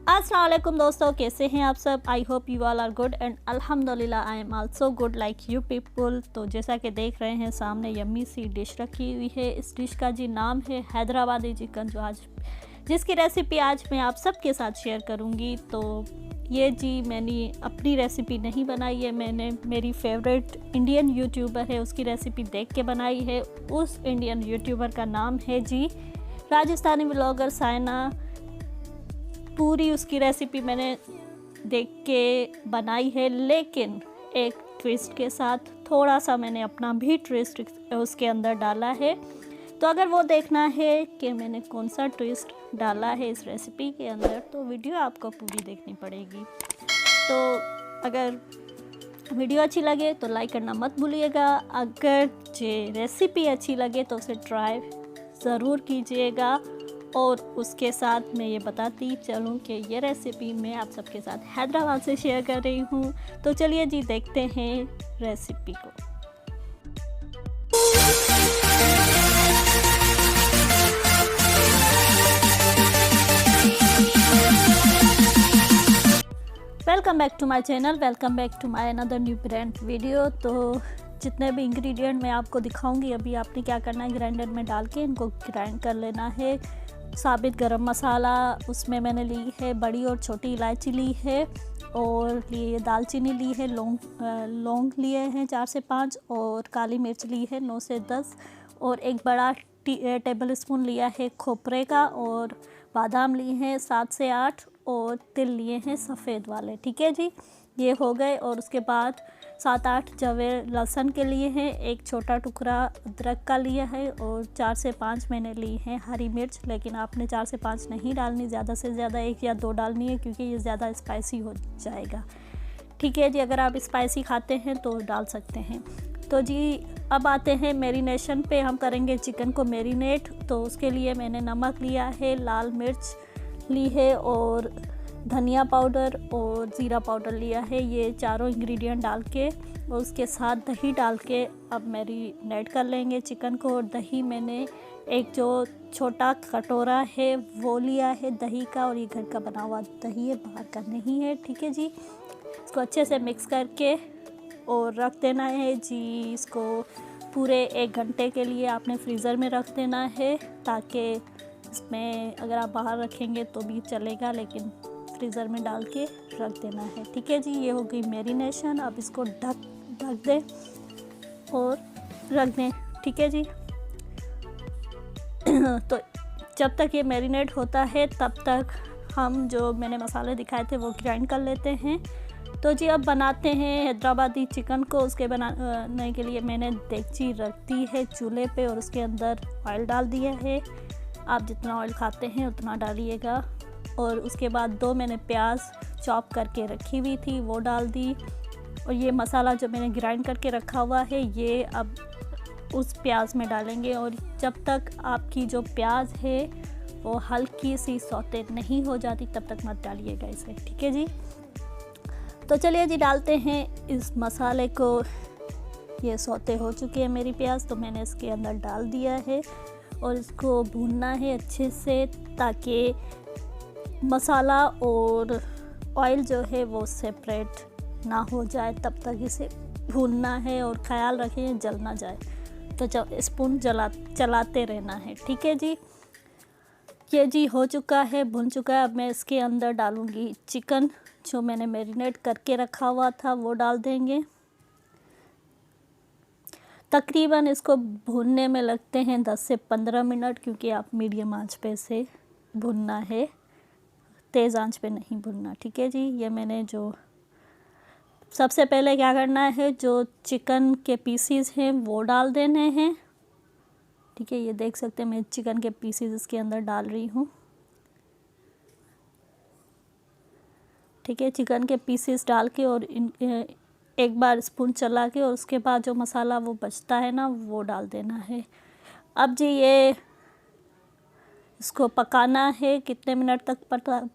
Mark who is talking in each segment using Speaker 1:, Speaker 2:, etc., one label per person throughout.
Speaker 1: अस्सलाम वालेकुम दोस्तों, कैसे हैं आप सब। I hope you all are good and अल्हम्दुलिल्लाह I am also good like you people. तो जैसा कि देख रहे हैं सामने यम्मी सी डिश रखी हुई है। इस डिश का जी नाम है हैदराबादी चिकन, जिसकी रेसिपी आज मैं आप सबके साथ शेयर करूंगी। तो ये जी मैंने अपनी रेसिपी नहीं बनाई है, मैंने मेरी फेवरेट इंडियन यूट्यूबर है उसकी रेसिपी देख के बनाई है। उस इंडियन यूट्यूबर का नाम है जी राजस्थानी व्लॉगर साइना। पूरी उसकी रेसिपी मैंने देख के बनाई है, लेकिन एक ट्विस्ट के साथ। थोड़ा सा मैंने अपना भी ट्विस्ट उसके अंदर डाला है। तो अगर वो देखना है कि मैंने कौन सा ट्विस्ट डाला है इस रेसिपी के अंदर, तो वीडियो आपको पूरी देखनी पड़ेगी। तो अगर वीडियो अच्छी लगे तो लाइक करना मत भूलिएगा। अगर ये रेसिपी अच्छी लगे तो उसे ट्राई ज़रूर कीजिएगा। और उसके साथ मैं ये बताती चलूँ कि ये रेसिपी मैं आप सबके साथ हैदराबाद से शेयर कर रही हूँ। तो चलिए जी देखते हैं रेसिपी को। Welcome back to my channel, welcome back to my another new brand video. तो जितने भी इंग्रेडिएंट मैं आपको दिखाऊंगी, अभी आपने क्या करना है, ग्राइंडर में डाल के इनको ग्राइंड कर लेना है। साबित गरम मसाला उसमें मैंने ली है, बड़ी और छोटी इलायची ली है, और ये दालचीनी ली है, लौंग लिए हैं 4 से 5, और काली मिर्च ली है 9 से 10, और एक बड़ा टेबल स्पून लिया है खोपरे का, और बादाम लिए हैं 7 से 8, और तिल लिए हैं सफ़ेद वाले। ठीक है जी, ये हो गए। और उसके बाद 7-8 जवे लहसुन के लिए हैं, एक छोटा टुकड़ा अदरक का लिया है, और 4 से 5 मैंने ली हैं हरी मिर्च। लेकिन आपने 4 से 5 नहीं डालनी, ज़्यादा से ज़्यादा 1 या 2 डालनी है, क्योंकि ये ज़्यादा स्पाइसी हो जाएगा। ठीक है जी, अगर आप स्पाइसी खाते हैं तो डाल सकते हैं। तो जी अब आते हैं मैरिनेशन पे। हम करेंगे चिकन को मैरिनेट। तो उसके लिए मैंने नमक लिया है, लाल मिर्च ली है, और धनिया पाउडर और ज़ीरा पाउडर लिया है। ये चारों इंग्रेडिएंट डाल के और उसके साथ दही डाल के अब मैरिनेट कर लेंगे चिकन को। और दही मैंने एक जो छोटा कटोरा है वो लिया है दही का, और ये घर का बना हुआ दही है, बाहर का नहीं है। ठीक है जी, इसको अच्छे से मिक्स करके और रख देना है जी। इसको पूरे 1 घंटे के लिए आपने फ्रीज़र में रख देना है, ताकि इसमें अगर आप बाहर रखेंगे तो भी चलेगा, लेकिन फ्रीज़र में डाल के रख देना है। ठीक है जी, ये हो गई मैरिनेशन। अब इसको ढक दें और रख दें। ठीक है जी। तो जब तक ये मैरिनेट होता है तब तक हम जो मैंने मसाले दिखाए थे वो ग्राइंड कर लेते हैं। तो जी अब बनाते हैं हैदराबादी चिकन को। उसके बनाने के लिए मैंने देगची रख दी है चूल्हे पे, और उसके अंदर ऑयल डाल दिया है। आप जितना ऑयल खाते हैं उतना डालिएगा। और उसके बाद 2 मैंने प्याज चॉप करके रखी हुई थी वो डाल दी, और ये मसाला जो मैंने ग्राइंड करके रखा हुआ है ये अब उस प्याज में डालेंगे। और जब तक आपकी जो प्याज है वो हल्की सी सौते नहीं हो जाती तब तक मत डालिएगा इसे। ठीक है जी। तो चलिए जी डालते हैं इस मसाले को। ये सौते हो चुके हैं मेरी प्याज, तो मैंने इसके अंदर डाल दिया है, और इसको भूनना है अच्छे से, ताकि मसाला और ऑयल जो है वो सेपरेट ना हो जाए। तब तक इसे भूनना है, और ख़याल रखें जल ना जाए, तो स्पून चलाते रहना है। ठीक है जी, ये जी हो चुका है, भुन चुका है। अब मैं इसके अंदर डालूँगी चिकन जो मैंने मैरिनेट करके रखा हुआ था वो डाल देंगे। तकरीबन इसको भूनने में लगते हैं 10 से 15 मिनट, क्योंकि आप मीडियम आंच पे से भुनना है, तेज़ आंच पे नहीं भुनना। ठीक है जी, ये मैंने जो सबसे पहले क्या करना है, जो चिकन के पीसीज हैं वो डाल देने हैं। ठीक है, ये देख सकते हैं मैं चिकन के पीसीज इसके अंदर डाल रही हूँ। ठीक है, चिकन के पीसीस डाल के और एक बार स्पून चला के, और उसके बाद जो मसाला वो बचता है ना वो डाल देना है। अब जी ये इसको पकाना है। कितने मिनट तक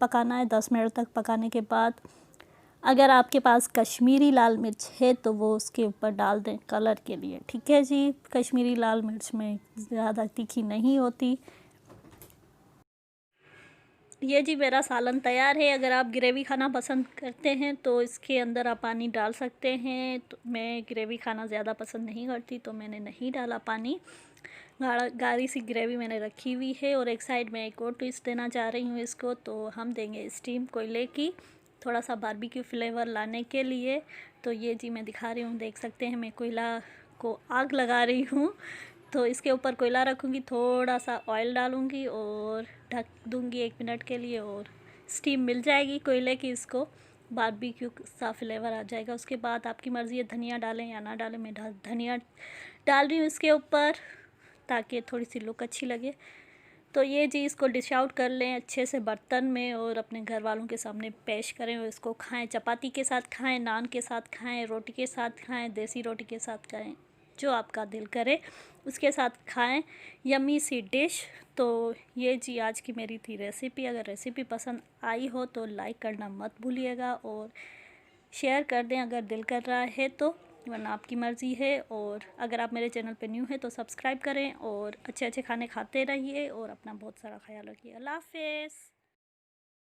Speaker 1: पकाना है? 10 मिनट तक पकाने के बाद अगर आपके पास कश्मीरी लाल मिर्च है तो वो उसके ऊपर डाल दें कलर के लिए। ठीक है जी, कश्मीरी लाल मिर्च में ज़्यादा तीखी नहीं होती। ये जी मेरा सालन तैयार है। अगर आप ग्रेवी खाना पसंद करते हैं तो इसके अंदर आप पानी डाल सकते हैं। तो मैं ग्रेवी खाना ज़्यादा पसंद नहीं करती तो मैंने नहीं डाला पानी। गाढ़ी सी ग्रेवी मैंने रखी हुई है। और एक साइड में एक और ट्विस्ट देना चाह रही हूँ इसको। तो हम देंगे स्टीम कोयले की, थोड़ा सा बारबेक्यू फ्लेवर लाने के लिए। तो ये जी मैं दिखा रही हूँ, देख सकते हैं मैं कोयला को आग लगा रही हूँ। तो इसके ऊपर कोयला रखूँगी, थोड़ा सा ऑयल डालूँगी और ढक दूँगी 1 मिनट के लिए और स्टीम मिल जाएगी कोयले की। इसको बारबेक्यू सा फ्लेवर आ जाएगा। उसके बाद आपकी मर्ज़ी है धनिया डालें या ना डालें। मैं धनिया डाल रही हूँ इसके ऊपर ताकि थोड़ी सी लुक अच्छी लगे। तो ये जी इसको डिश आउट कर लें अच्छे से बर्तन में और अपने घर वालों के सामने पेश करें और इसको खाएं। चपाती के साथ खाएं, नान के साथ खाएं, रोटी के साथ खाएं, देसी रोटी के साथ खाएं, जो आपका दिल करे उसके साथ खाएं। यम्मी सी डिश। तो ये जी आज की मेरी थी रेसिपी। अगर रेसिपी पसंद आई हो तो लाइक करना मत भूलिएगा और शेयर कर दें अगर दिल कर रहा है तो, वरना आपकी मर्ज़ी है। और अगर आप मेरे चैनल पे न्यू हैं तो सब्सक्राइब करें और अच्छे अच्छे खाने खाते रहिए और अपना बहुत सारा ख्याल रखिए। अल्लाह हाफ़िज़।